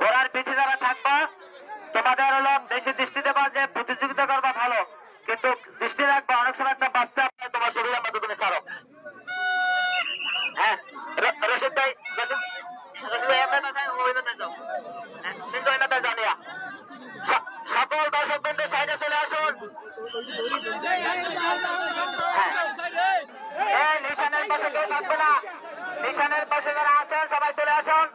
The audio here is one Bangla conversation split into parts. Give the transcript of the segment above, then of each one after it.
ঘোড়ার পিঠে যারা থাকবা তোমাদের হলো বেশি দৃষ্টি দেবা যে প্রতিযোগিতা করবা ভালো, কিন্তু দৃষ্টি রাখবা অনেক সময় একটা বাচ্চা তোমার শরীরের মধ্যে তুমি ছাড়ো। হ্যাঁ রশিদ ভাই, জানিয়া সকল দর্শক বিন্দু সাইডে চলে আসুন। নিশানের পাশে কেউ থাকবে না, নিশানের পাশে যারা আছেন সবাই চলে আসুন।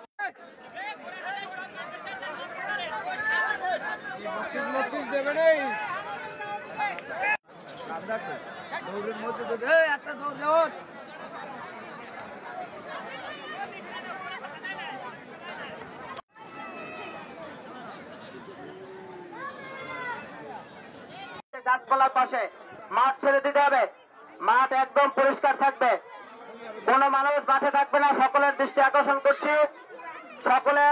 একটা দৌড় দেওয়ার গাছপালার পাশে মাঠ ছেড়ে দিতে হবে, মাঠ একদম পরিষ্কার থাকবে, কোনো মানুষ মাঠে থাকবে না। সকলের দৃষ্টি আকর্ষণ করছি, সকলে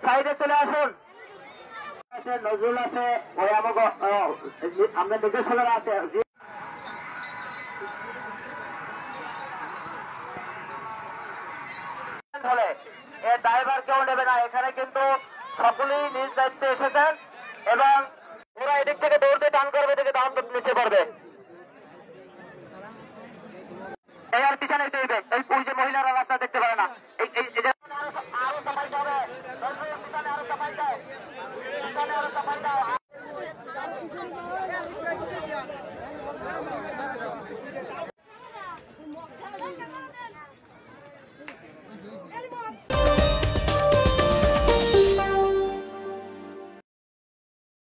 সাইডে চলে আসুন। নজরুল আছে, ওই আমাকে আমরা নির্দেশনা আছে, এর ড্রাইভার কেউ নেবে না। এখানে কিন্তু সকলেই নিজ দায়িত্বে এসেছেন এবং ওরা এদিক থেকে দৌড়তে টান করবে, এদিকে দাম নিচে পড়বে। এই আর পিছনে দেবে, এই ওই যে মহিলারা রাস্তা দেখতে পারে না, আরো সাফাই হবে, পিছনে আরো সাফাই দাও, পিছনে আরো সাফাই দাও।